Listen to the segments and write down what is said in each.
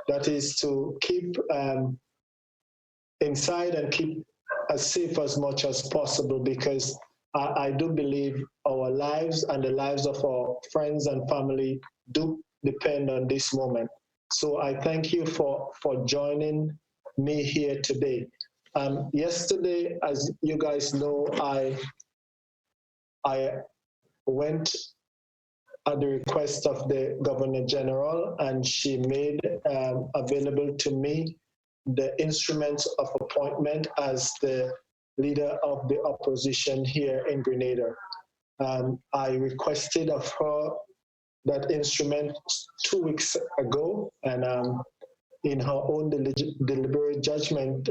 that is to keep inside and keep as safe as much as possible, because I do believe our lives and the lives of our friends and family do depend on this moment. So I thank you for joining me here today. Yesterday, as you guys know, I went at the request of the Governor General, and she made available to me the instruments of appointment as the leader of the opposition here in Grenada. I requested of her that instrument 2 weeks ago, and in her own deliberate judgment,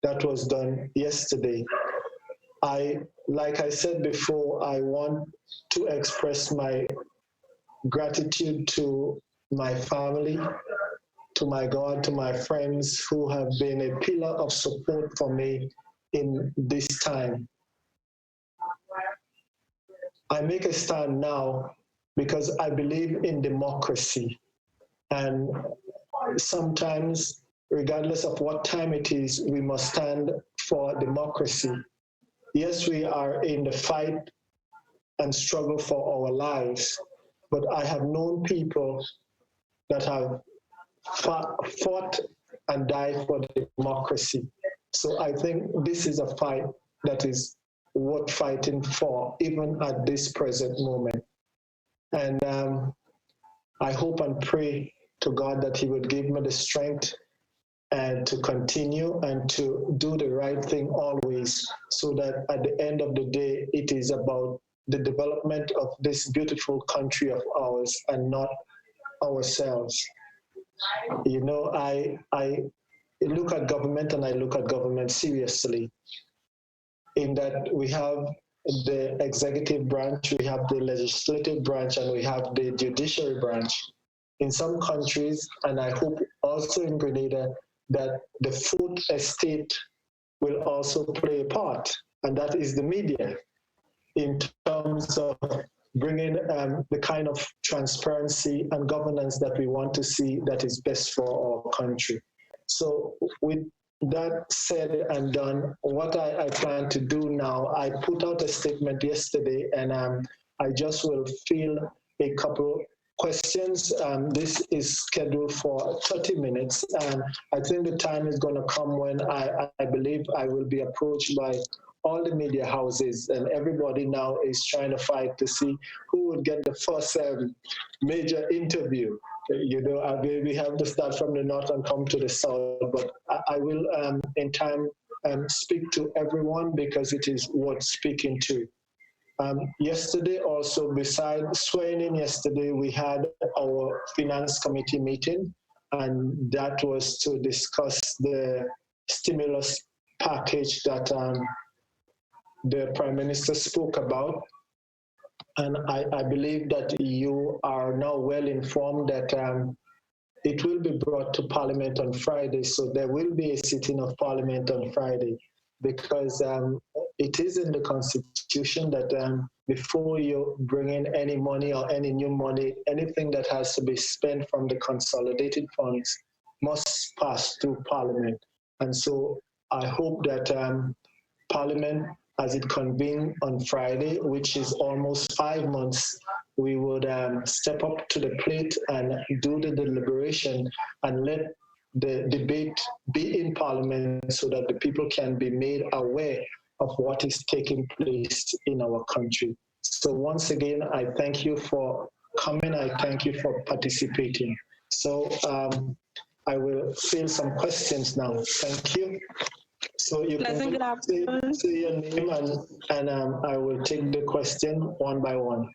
that was done yesterday. Like I said before, I want to express my gratitude to my family, to my God, to my friends who have been a pillar of support for me in this time. I make a stand now because I believe in democracy. And sometimes, regardless of what time it is, we must stand for democracy. Yes, we are in the fight and struggle for our lives, but I have known people that have fought and died for democracy. So I think this is a fight that is worth fighting for, even at this present moment. And I hope and pray to God that He would give me the strength and to continue and to do the right thing always, so that at the end of the day, it is about the development of this beautiful country of ours and not ourselves. You know, I look at government, and I look at government seriously, in that we have the executive branch, we have the legislative branch, and we have the judiciary branch. In some countries, and I hope also in Grenada, that the fourth estate will also play a part, and that is the media, in terms of bringing the kind of transparency and governance that we want to see that is best for our country. So with that said and done, what I plan to do now, I put out a statement yesterday, and I just will fill a couple questions. This is scheduled for 30 minutes, and I think the time is going to come when I believe I will be approached by all the media houses, and everybody now is trying to fight to see who would get the first major interview. You know, we have to start from the north and come to the south, but I will in time speak to everyone, because it is worth speaking to. Yesterday also, besides swearing in yesterday, we had our finance committee meeting, and that was to discuss the stimulus package that the Prime Minister spoke about. And I believe that you are now well informed that it will be brought to Parliament on Friday. So there will be a sitting of Parliament on Friday, because it is in the Constitution that before you bring in any money or any new money, anything that has to be spent from the consolidated funds must pass through Parliament. And so I hope that Parliament, as it convenes on Friday, which is almost 5 months, we would step up to the plate and do the deliberation and let the debate be in Parliament, so that the people can be made aware of what is taking place in our country. So once again, I thank you for coming. I thank you for participating. So I will fill some questions now. Thank you. So you can say your name, and I will take the question one by one.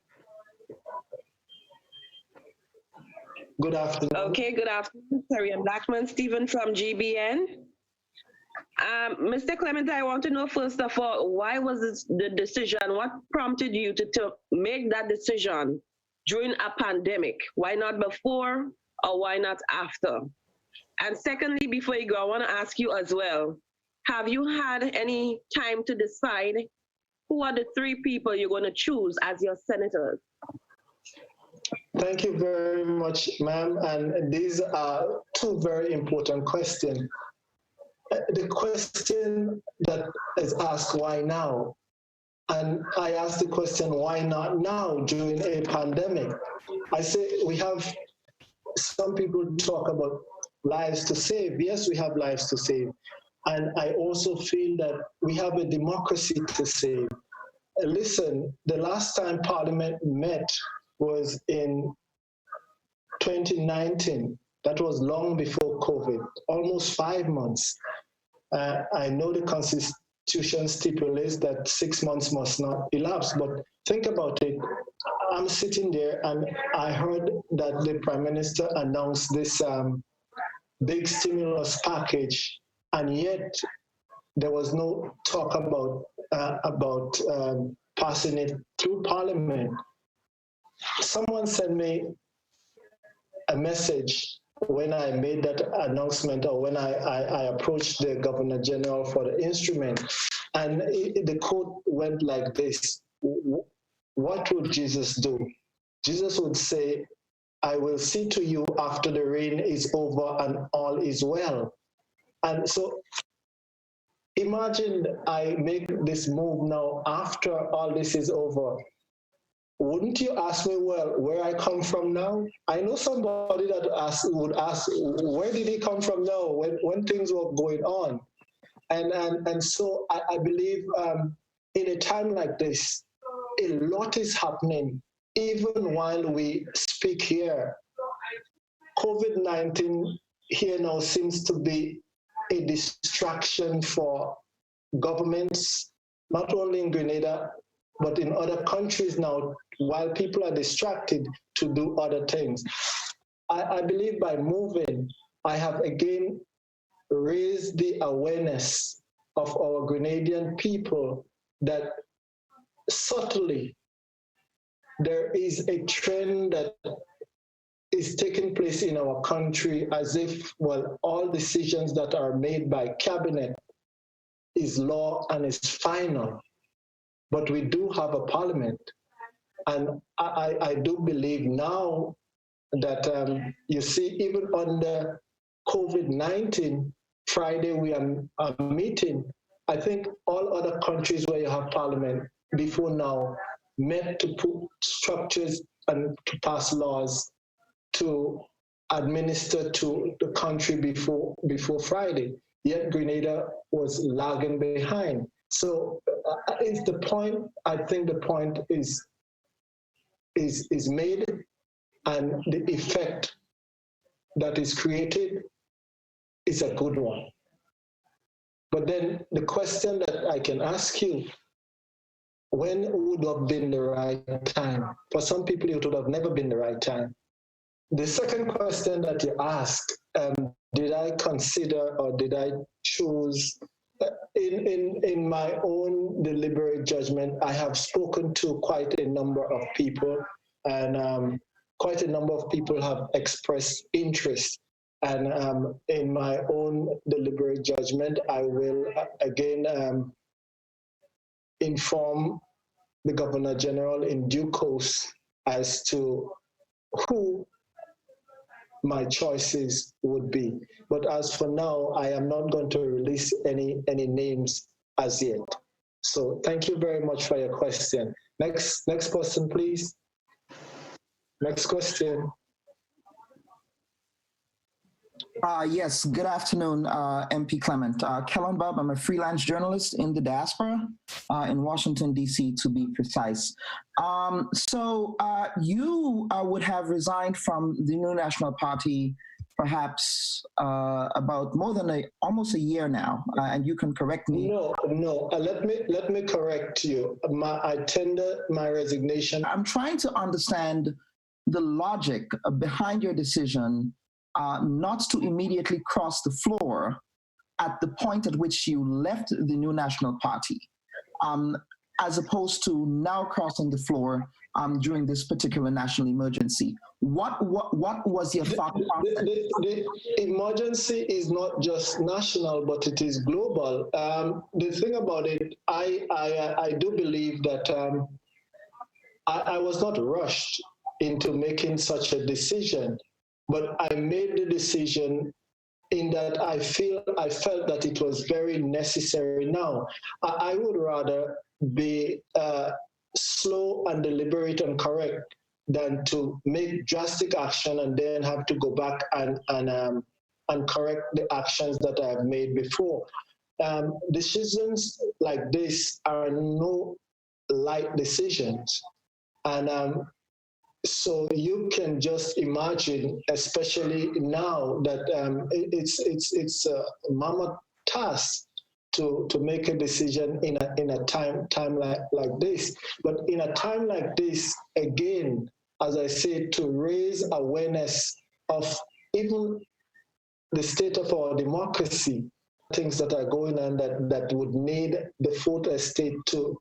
Good afternoon. Okay, good afternoon. Terry Blackman, Stephen from GBN. Mr. Clement, I want to know, first of all, why was this the decision? What prompted you to make that decision during a pandemic? Why not before, or why not after? And secondly, before you go, I want to ask you as well, have you had any time to decide who are the 3 people you're going to choose as your senators? Thank you very much, ma'am. And these are two very important questions. The question that is asked, why now? And I asked the question, why not now during a pandemic? I say we have, some people talk about lives to save. Yes, we have lives to save. And I also feel that we have a democracy to save. Listen, the last time Parliament met was in 2019. That was long before COVID, almost 5 months. I know the Constitution stipulates that 6 months must not elapse, but think about it. I'm sitting there and I heard that the Prime Minister announced this big stimulus package, and yet there was no talk about passing it through Parliament. Someone sent me a message when I made that announcement, or when I approached the Governor General for the instrument, and the quote went like this: "What would Jesus do? Jesus would say, 'I will see to you after the rain is over and all is well.'" And so imagine I make this move now after all this is over. Wouldn't you ask me, well, where I come from now? I know somebody that would ask, where did he come from now when things were going on? And so I believe in a time like this, a lot is happening. Even while we speak here, COVID-19 here now seems to be a distraction for governments, not only in Grenada, but in other countries now, while people are distracted to do other things. I believe by moving, I have again raised the awareness of our Grenadian people that subtly there is a trend that is taking place in our country, as if, well, all decisions that are made by cabinet is law and is final. But we do have a parliament. And I do believe now that, you see, even under COVID-19, Friday we are meeting. I think all other countries where you have parliament before now met to put structures and to pass laws to administer to the country before Friday. Yet Grenada was lagging behind. So it's the point. I think the point is made, and the effect that is created is a good one. But then the question that I can ask you, when would have been the right time? For some people, it would have never been the right time. The second question that you asked, did I consider or did I choose? In my own deliberate judgment, I have spoken to quite a number of people, and quite a number of people have expressed interest. And in my own deliberate judgment, I will again inform the Governor General in due course as to who my choices would be. But as for now, I am not going to release any names as yet. So thank you very much for your question. Next person, please. Next question. Yes, good afternoon, MP Clement. Clement Bob, I'm a freelance journalist in the diaspora, in Washington, D.C., to be precise. So you would have resigned from the New National Party perhaps about more than almost a year now, and you can correct me. No. Let me correct you. I tender my resignation. I'm trying to understand the logic behind your decision not to immediately cross the floor at the point at which you left the New National Party, as opposed to now crossing the floor during this particular national emergency. What was your thought process? The emergency is not just national, but it is global. The thing about it, I do believe that I was not rushed into making such a decision. But I made the decision in that I felt that it was very necessary now. I would rather be slow and deliberate and correct than to make drastic action and then have to go back and correct the actions that I have made before. Decisions like this are no light decisions, and so you can just imagine, especially now that it's a mammoth task to make a decision in a time like this. But in a time like this, again, as I said, to raise awareness of even the state of our democracy, things that are going on that would need the fourth estate to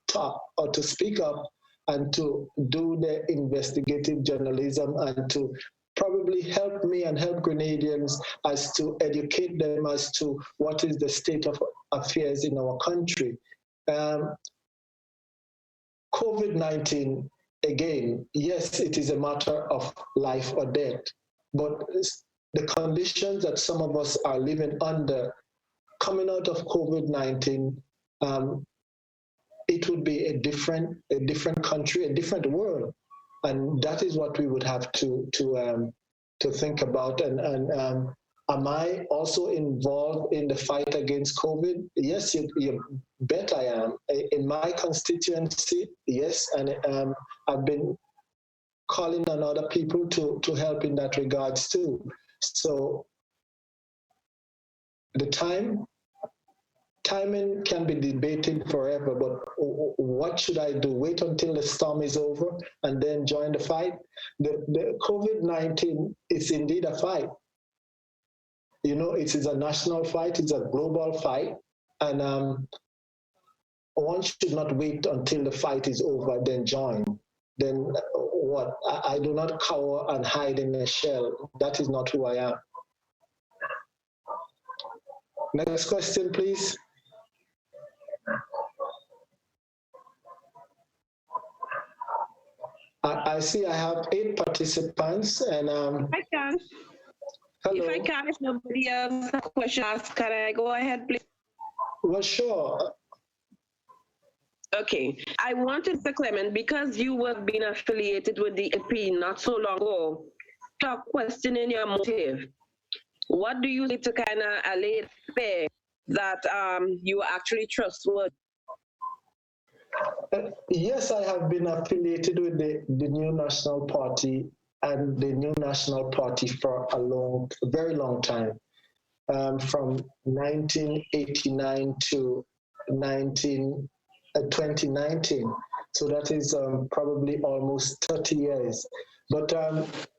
talk or to speak up and to do the investigative journalism and to probably help me and help Grenadians as to educate them as to what is the state of affairs in our country. COVID-19, again, yes, it is a matter of life or death, but the conditions that some of us are living under coming out of COVID-19, it would be a different country, a different world, and that is what we would have to think about. And am I also involved in the fight against COVID? Yes, you bet I am. In my constituency, yes, and I've been calling on other people to help in that regards too. So the timing can be debated forever, but what should I do? Wait until the storm is over and then join the fight? The COVID-19 is indeed a fight. You know, it is a national fight, it's a global fight, and one should not wait until the fight is over, then join. Then what? I do not cower and hide in a shell. That is not who I am. Next question, please. I see I have 8 participants, and I can. hello. If I can, if nobody else has a question, can I go ahead, please? Well, sure. Okay, I wanted, Mr. Clement, because you have been affiliated with the EP not so long ago, stop questioning your motive. What do you need to kind of allay fear that you are actually trustworthy? Yes, I have been affiliated with the New National Party and the New National Party for a very long time, from 1989 to 2019. So that is probably almost 30 years. But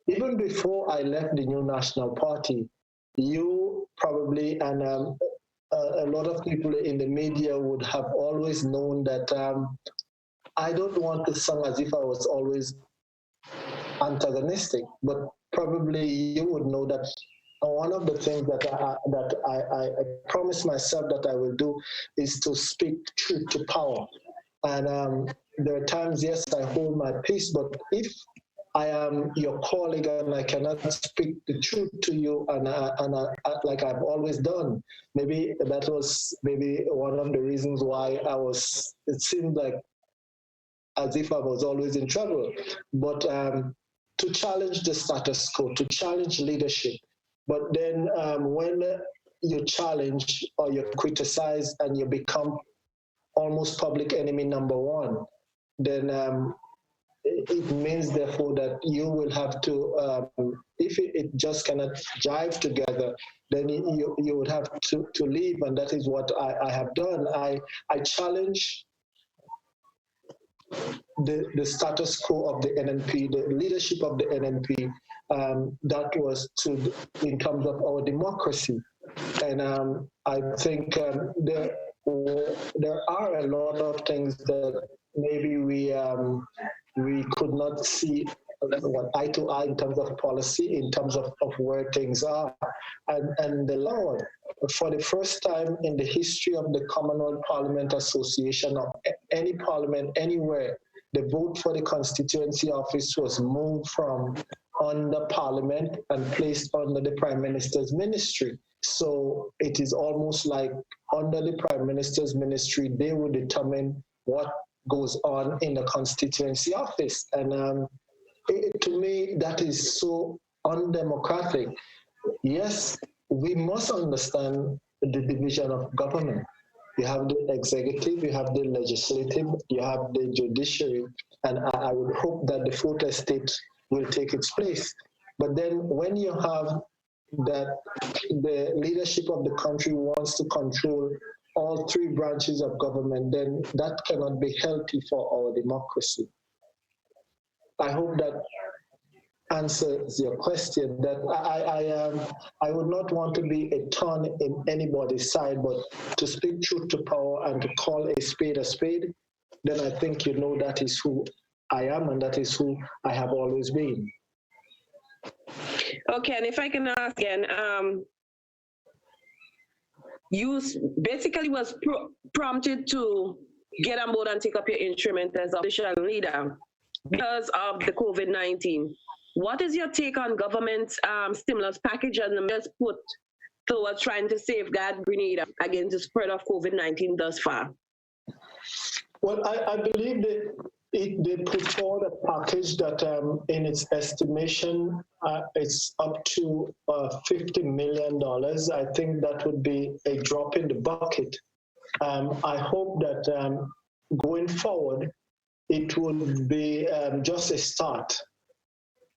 even before I left the New National Party, you probably and a lot of people in the media would have always known that I don't want to sound as if I was always antagonistic, but probably you would know that one of the things that I promised myself that I will do is to speak truth to power. And there are times, yes, I hold my peace, but if I am your colleague and I cannot speak the truth to you, and like I've always done, maybe that was maybe one of the reasons why it seemed like as if I was always in trouble. But to challenge the status quo, to challenge leadership. But then when you challenge or you criticize and you become almost public enemy number one, then it means therefore that you will have to, if it just cannot jive together, then you would have to leave, and that is what I have done. I challenge the status quo of the NNP, the leadership of the NNP, that was in terms of our democracy. And I think there are a lot of things that maybe we could not see eye to eye in terms of policy, in terms of where things are. And the Lord, for the first time in the history of the Commonwealth Parliament Association or any parliament anywhere, the vote for the constituency office was moved from under Parliament and placed under the Prime Minister's ministry. So it is almost like under the Prime Minister's ministry, they will determine what goes on in the constituency office. And to me, that is so undemocratic. Yes, we must understand the division of government. You have the executive, you have the legislative, you have the judiciary, and I would hope that the fourth estate will take its place. But then when you have that the leadership of the country wants to control all three branches of government, then that cannot be healthy for our democracy. I hope that answers your question. That I would not want to be a thorn in anybody's side, but to speak truth to power and to call a spade, then I think you know that is who I am and that is who I have always been. Okay, and if I can ask again, you basically was prompted to get on board and take up your instrument as opposition leader because of the COVID-19. What is your take on government's stimulus package and the measures put towards trying to safeguard Grenada against the spread of COVID-19 thus far? Well, I believe that they put forward a package that in its estimation, it's up to $50 million. I think that would be a drop in the bucket. I hope that going forward, it will be just a start.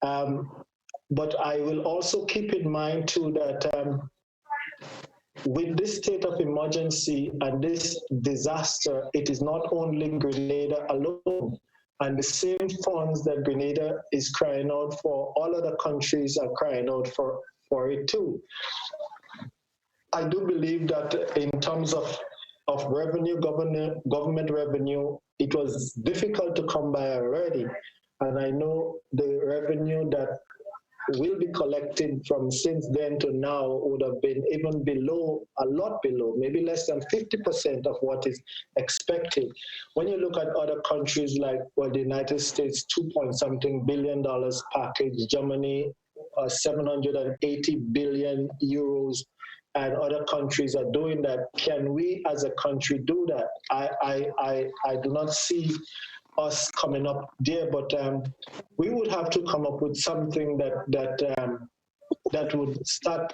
But I will also keep in mind too that with this state of emergency and this disaster, it is not only Grenada alone. And the same funds that Grenada is crying out for, all other countries are crying out for it too. I do believe that in terms of revenue, government revenue, it was difficult to come by already. And I know the revenue that will be collected from since then to now would have been even below, a lot below, maybe less than 50% of what is expected. When you look at other countries like, well, the United States, $2.something billion package, Germany, 780 billion euros, and other countries are doing that. Can we as a country do that? I do not see us coming up there, but we would have to come up with something that would start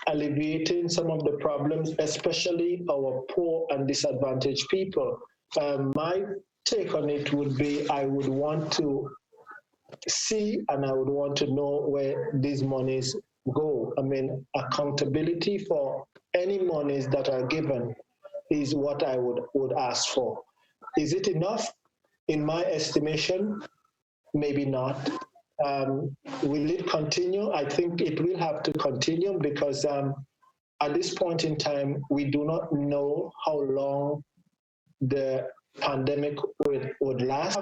alleviating some of the problems, especially our poor and disadvantaged people. My take on it would be I would want to see and I would want to know where these monies go. I mean, accountability for any monies that are given is what I would ask for. Is it enough? In my estimation, maybe not. Will it continue? I think it will have to continue because at this point in time, we do not know how long the pandemic would last.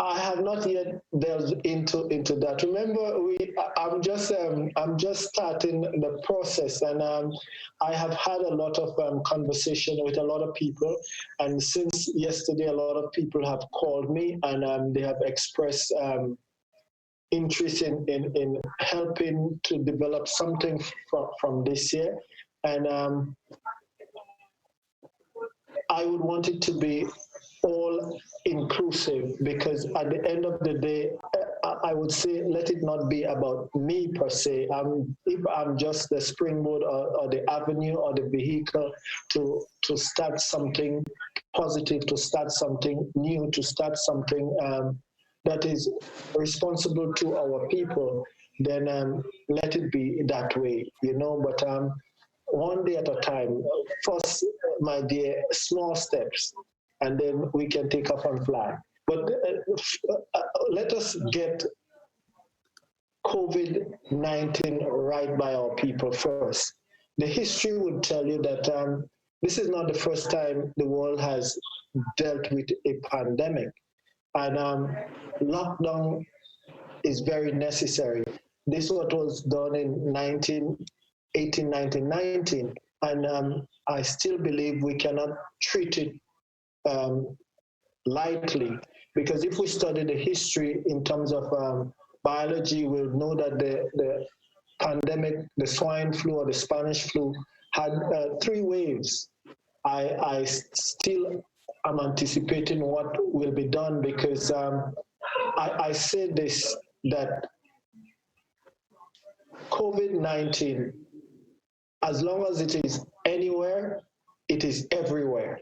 I have not yet delved into that. Remember, I'm just starting the process, and I have had a lot of conversation with a lot of people. And since yesterday, a lot of people have called me, and they have expressed interest in helping to develop something from this year. And I would want it to be all inclusive, because at the end of the day, I would say let it not be about me per se. If I'm just the springboard or the avenue or the vehicle to start something positive, to start something new, to start something that is responsible to our people, then let it be that way, but one day at a time. First, my dear, small steps, and then we can take off and fly. But let us get COVID-19 right by our people first. The history would tell you that this is not the first time the world has dealt with a pandemic, and lockdown is very necessary. This is what was done in 1919, and I still believe we cannot treat it lightly, Because if we study the history in terms of biology, we'll know that the pandemic, the swine flu or the Spanish flu, had 3 waves. I still am anticipating what will be done because I say this, that COVID-19, as long as it is anywhere, it is everywhere.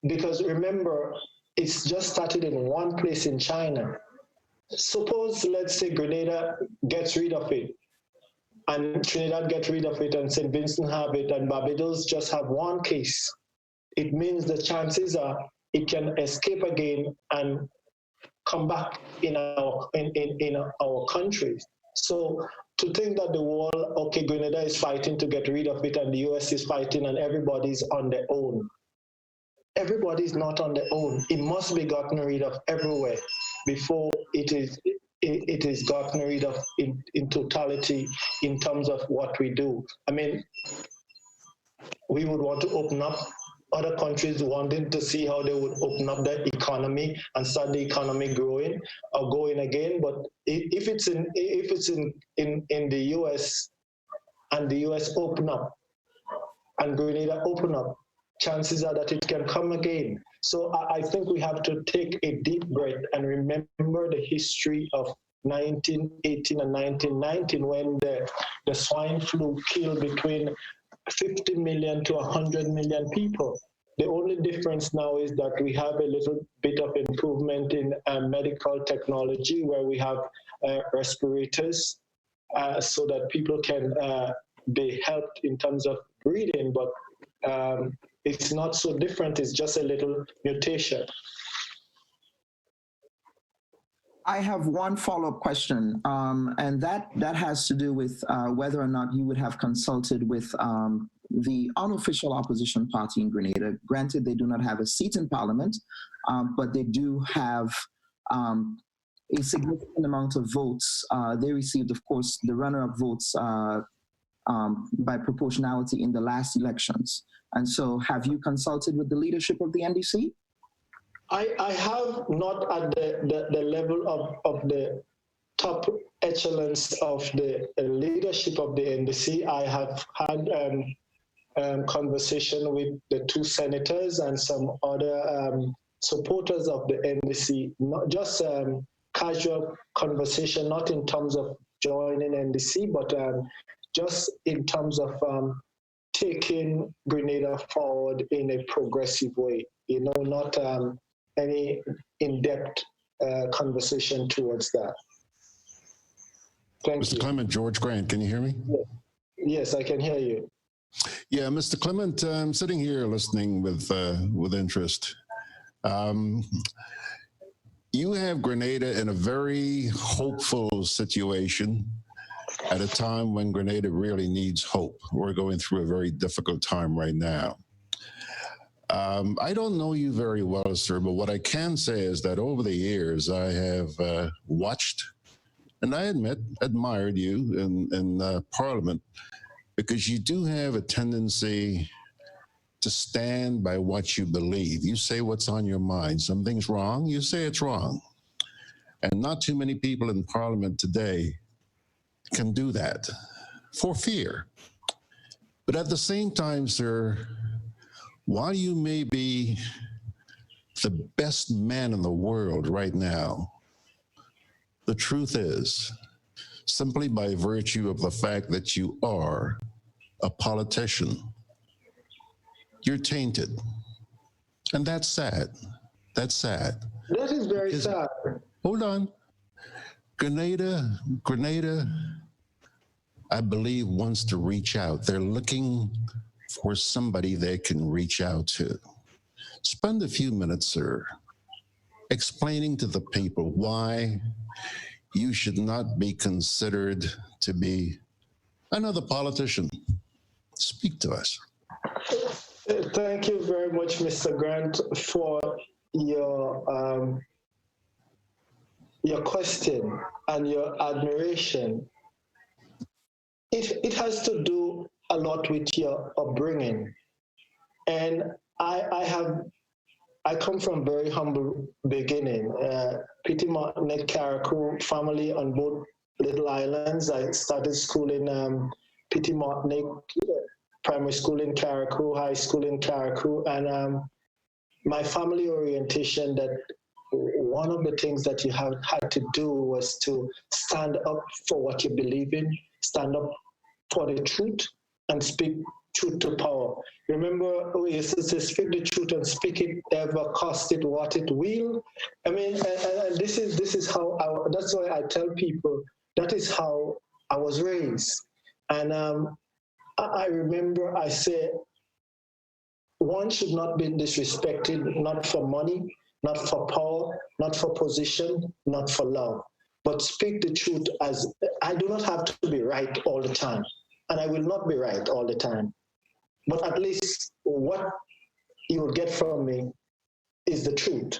Because remember, it's just started in one place in China. Suppose, let's say, Grenada gets rid of it, and Trinidad gets rid of it, and St. Vincent have it, and Barbados just have one case. It means the chances are it can escape again and come back in our countries. So to think that the world, okay, Grenada is fighting to get rid of it, and the US is fighting, and everybody's on their own. Everybody's not on their own. It must be gotten rid of everywhere before it is gotten rid of in totality in terms of what we do. I mean, we would want to open up. Other countries wanting to see how they would open up their economy and start the economy growing or going again. But if it's in the US and the US open up and Grenada open up, chances are that it can come again. So I think we have to take a deep breath and remember the history of 1918 and 1919 when the swine flu killed between 50 million to 100 million people. The only difference now is that we have a little bit of improvement in medical technology where we have respirators so that people can be helped in terms of breathing, but it's not so different. It's just a little mutation. I have one follow-up question, and that has to do with whether or not you would have consulted with the unofficial opposition party in Grenada. Granted, they do not have a seat in parliament, but they do have a significant amount of votes. They received, of course, the runner-up votes by proportionality in the last elections. And so have you consulted with the leadership of the NDC? I have not at the level of the top echelons of the leadership of the NDC. I have had conversation with the 2 senators and some other supporters of the NDC, not just casual conversation, not in terms of joining NDC, but just in terms of taking Grenada forward in a progressive way, not any in-depth conversation towards that. Thank Mr. you. Clement, George Grant, can you hear me? Yes, I can hear you. Yeah, Mr. Clement, I'm sitting here listening with interest. You have Grenada in a very hopeful situation at a time when Grenada really needs hope. We're going through a very difficult time right now. I don't know you very well, sir, but what I can say is that over the years I have watched, and I admit, admired you in Parliament, because you do have a tendency to stand by what you believe. You say what's on your mind. Something's wrong, you say it's wrong. And not too many people in Parliament today can do that for fear. But at the same time, sir, while you may be the best man in the world right now, the truth is, simply by virtue of the fact that you are a politician, you're tainted. And that's sad. That's sad. That is very sad. Hold on. Grenada, I believe, wants to reach out. They're looking for somebody they can reach out to. Spend a few minutes, sir, explaining to the people why you should not be considered to be another politician. Speak to us. Thank you very much, Mr. Grant, for your question and your admiration. It has to do a lot with your upbringing. And I I come from very humble beginning. Pity Martinet Carriacou family on both little islands. I started school in Pity Martinet primary school in Carriacou, high school in Carriacou, and my family orientation that one of the things that you had to do was to stand up for what you believe in, stand up for the truth, and speak truth to power. Remember, we used to say, speak the truth and speak it, ever cost it what it will. I mean, and this is how that's why I tell people that is how I was raised. And I remember I said, one should not be disrespected, not for money, not for power, not for position, not for love, but speak the truth. As I do not have to be right all the time, and I will not be right all the time, but at least what you will get from me is the truth.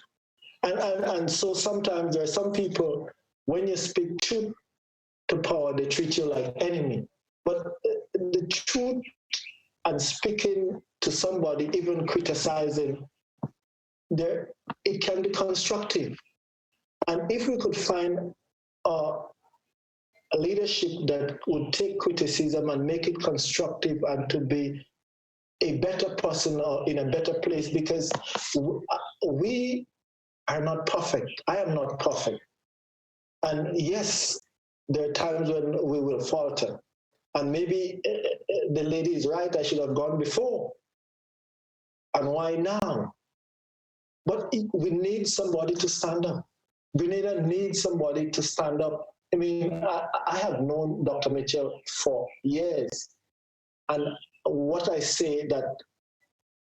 And so sometimes there are some people, when you speak truth to power, they treat you like enemy. But the truth and speaking to somebody, even criticizing, there it can be constructive. And if we could find a leadership that would take criticism and make it constructive and to be a better person or in a better place, because we are not perfect. I am not perfect. And yes, there are times when we will falter. And maybe the lady is right, I should have gone before. And why now? But we need somebody to stand up. Grenada needs somebody to stand up. I mean, I have known Dr. Mitchell for years. And what I say that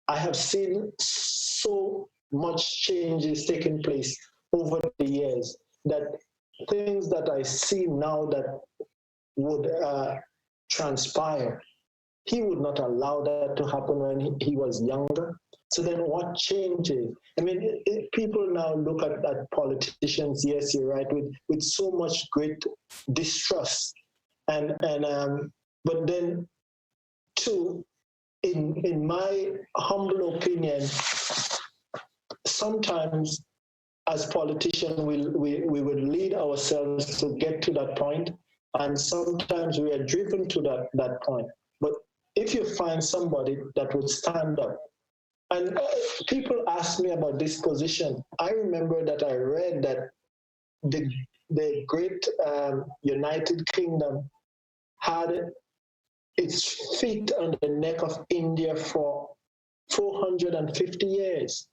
I have seen so much changes taking place over the years that things that I see now that would transpire, he would not allow that to happen when he was younger. So then what changes? I mean, people now look at politicians, yes, you're right, with so much great distrust. But then, too, in my humble opinion, sometimes as politicians, we would lead ourselves to get to that point, and sometimes we are driven to that point. But if you find somebody that would stand up, and people ask me about this position, I remember that I read that the great United Kingdom had its feet on the neck of India for 450 years.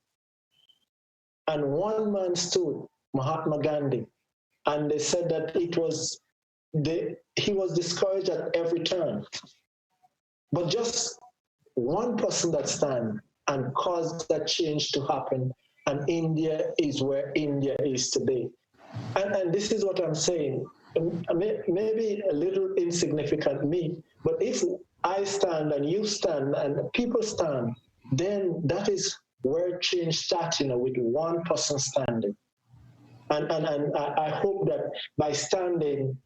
And one man stood, Mahatma Gandhi, and they said that he was discouraged at every turn. But just one person that stand and caused that change to happen, and India is where India is today. And this is what I'm saying. Maybe a little insignificant me, but if I stand and you stand and people stand, then that is where change starts, with one person standing. And I hope that by standing,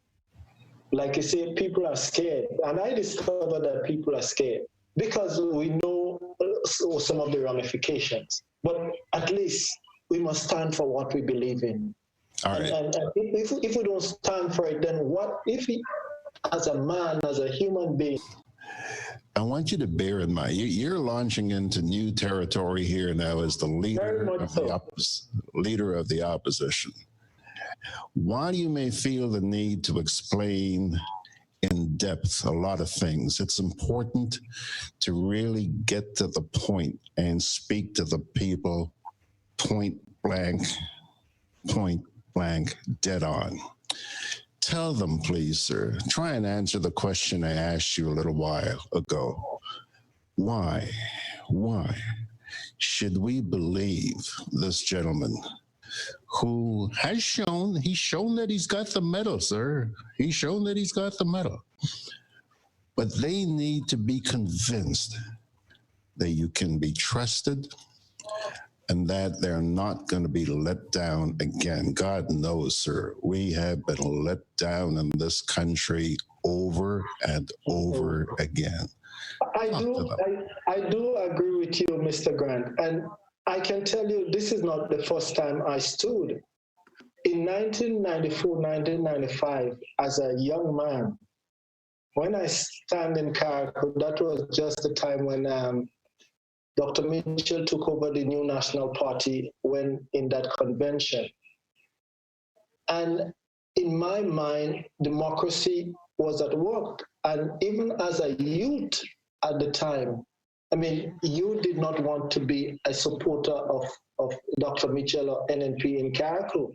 like you say, people are scared. And I discovered that people are scared because we know some of the ramifications. But at least we must stand for what we believe in. All right. And if we don't stand for it, then what if he, as a man, as a human being? I want you to bear in mind, you're launching into new territory here now as the leader of the opposition. While you may feel the need to explain in depth a lot of things, it's important to really get to the point and speak to the people point blank, dead on. Tell them, please, sir, try and answer the question I asked you a little while ago. Why should we believe this gentleman who has shown that he's got the medal, sir. He's shown that he's got the medal. But they need to be convinced that you can be trusted and that they're not going to be let down again. God knows, sir, we have been let down in this country over and over again. I do agree with you, Mr. Grant. And I can tell you this is not the first time I stood. In 1994, 1995, as a young man, when I stand in Caracas, that was just the time when Dr. Mitchell took over the new National Party when in that convention. And in my mind, democracy was at work. And even as a youth at the time, I mean, you did not want to be a supporter of Dr. Mitchell or NNP in Caracas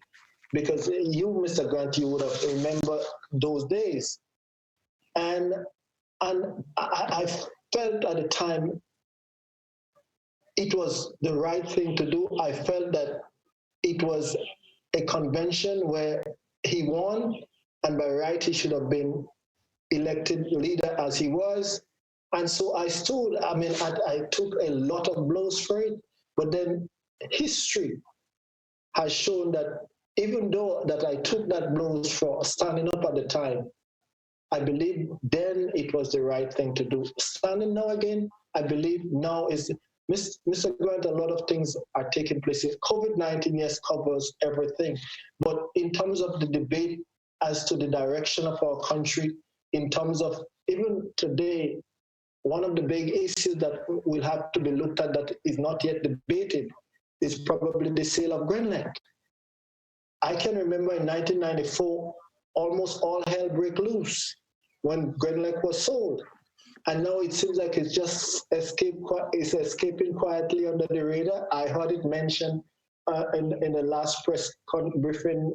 because you, Mr. Grant, you would have remembered those days. And I felt at the time it was the right thing to do. I felt that it was a convention where he won, and by right he should have been elected leader as he was. And so I stood, I mean, I took a lot of blows for it, but then history has shown that even though that I took that blows for standing up at the time, I believe then it was the right thing to do. Standing now again, I believe now is, Mr. Grant, a lot of things are taking place. COVID-19, yes, covers everything. But in terms of the debate as to the direction of our country, in terms of even today, one of the big issues that will have to be looked at that is not yet debated is probably the sale of Greenland. I can remember in 1994, almost all hell broke loose when Grenlec was sold. And now it seems like it's just escaping quietly under the radar. I heard it mentioned in the last press briefing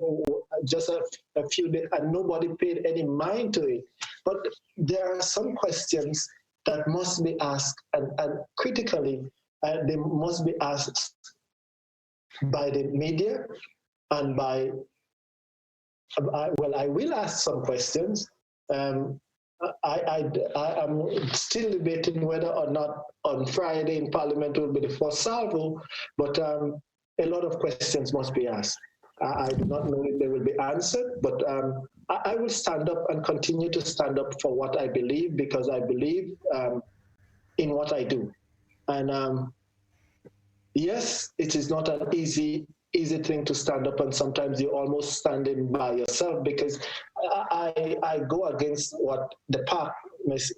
just a few days, and nobody paid any mind to it. But there are some questions that must be asked, and critically, they must be asked by the media and by, well, I will ask some questions. I'm still debating whether or not on Friday in Parliament will be the first salvo, but a lot of questions must be asked. I do not know if they will be answered, but I will stand up and continue to stand up for what I believe, because I believe in what I do. And yes, it is not an easy thing to stand up, and sometimes you're almost standing by yourself, because I go against what the park,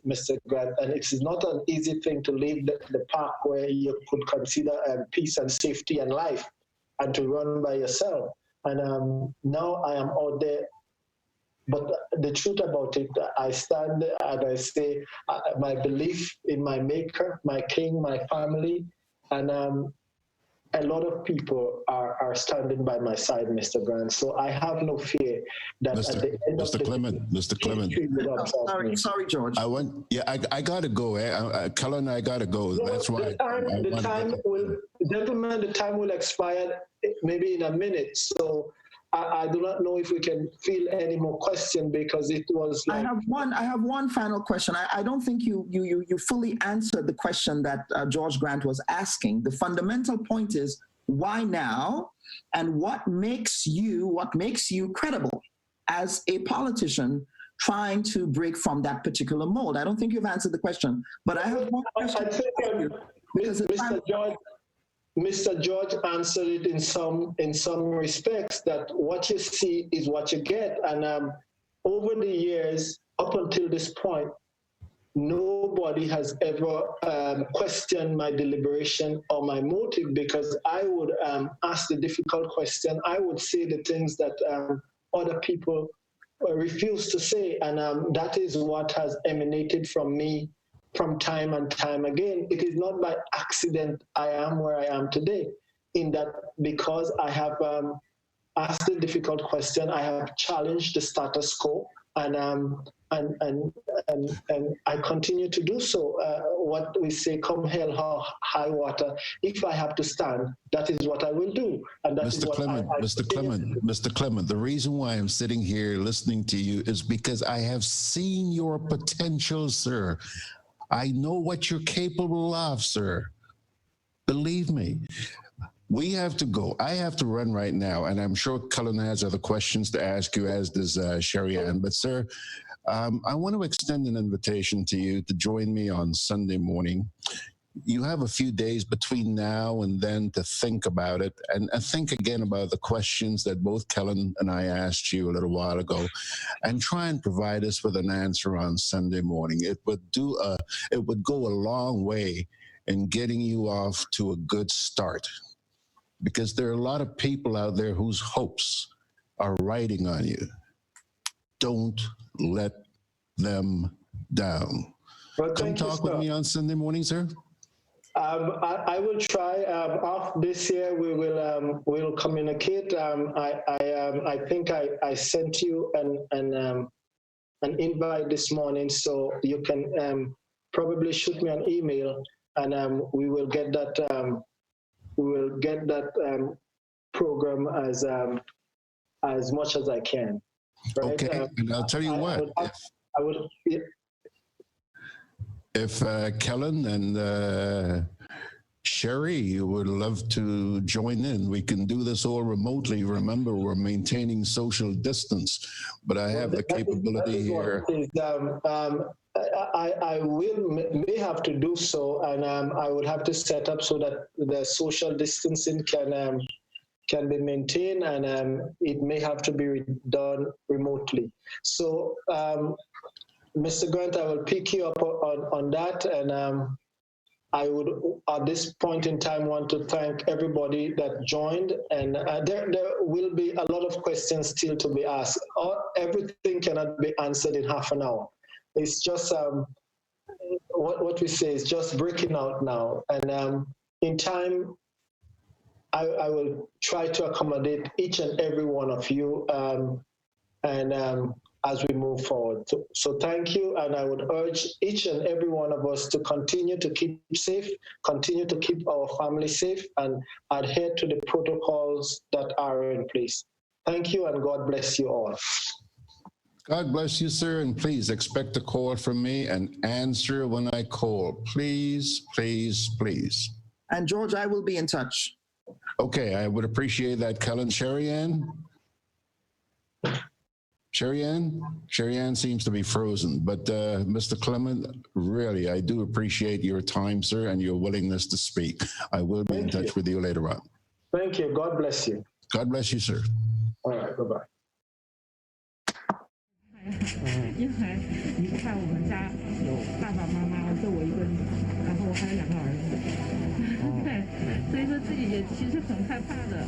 Mr. Grant, and it is not an easy thing to leave the park where you could consider peace and safety and life, and to run by yourself. And now I am out there. But the truth about it, I stand and I say my belief in my maker, my king, my family, and a lot of people are standing by my side, Mr. Grant. So I have no fear that at the end of the Clement, Mr. Clement. Sorry, George. I gotta go. Clement, I gotta go. No, that's why. Gentlemen, the time will expire maybe in a minute. So I do not know if we can field any more questions, because it was like... I have one final question. I don't think you fully answered the question that George Grant was asking. The fundamental point is, why now? And what makes you credible as a politician trying to break from that particular mold? I don't think you've answered the question, but I have one question. I think Mr. George answered it in some respects, that what you see is what you get. And over the years, up until this point, nobody has ever questioned my deliberation or my motive, because I would ask the difficult question. I would say the things that other people refuse to say. And that is what has emanated from me from time and time again. It is not by accident I am where I am today, in that because I have asked the difficult question, I have challenged the status quo, and I continue to do so. What we say, come hell or high water, if I have to stand, that is what I will do. And that Mr. Clement, Mr. Clement, the reason why I'm sitting here listening to you is because I have seen your potential, sir. I know what you're capable of, sir. Believe me. We have to go. I have to run right now, and I'm sure Cullen has other questions to ask you, as does Sherry Ann. But, sir, I want to extend an invitation to you to join me on Sunday morning. you have a few days between now and then to think about it and think again about the questions that both Kellen and I asked you a little while ago, and try and provide us with an answer on Sunday morning. It would go a long way in getting you off to a good start, because there are a lot of people out there whose hopes are riding on you. Don't let them down. Well, Come talk with me on Sunday morning, sir. I will try. After this year, we'll communicate. I think I sent you an invite this morning, so you can probably shoot me an email, and we will get that program as much as I can. Right? Okay, and I'll tell you what. I would. If Kellen and Sherry would love to join in, we can do this all remotely. Remember, we're maintaining social distance, but I have the capability here. I may have to do so, and I would have to set up so that the social distancing can be maintained, and it may have to be done remotely. So, Mr. Grant, I will pick you up on that, and I would, at this point in time, want to thank everybody that joined, and there will be a lot of questions still to be asked. Everything cannot be answered in half an hour. It's just, what we say is just breaking out now, and in time, I will try to accommodate each and every one of you, as we move forward. So thank you, and I would urge each and every one of us to continue to keep safe, continue to keep our family safe, and adhere to the protocols that are in place. Thank you, and God bless you all. God bless you, sir, and please expect a call from me and answer when I call. Please, please, please. And George, I will be in touch. Okay, I would appreciate that, Kellen. Sherry Ann? Sherry Ann seems to be frozen, but Mr. Clement, really, I do appreciate your time, sir, and your willingness to speak. I will be in touch with you later on. Thank you. God bless you. God bless you, sir. All right, bye-bye. 因为你看我们家有爸爸妈妈，就我一个女儿，然后我还有2个儿子，对，所以说自己也其实很害怕的。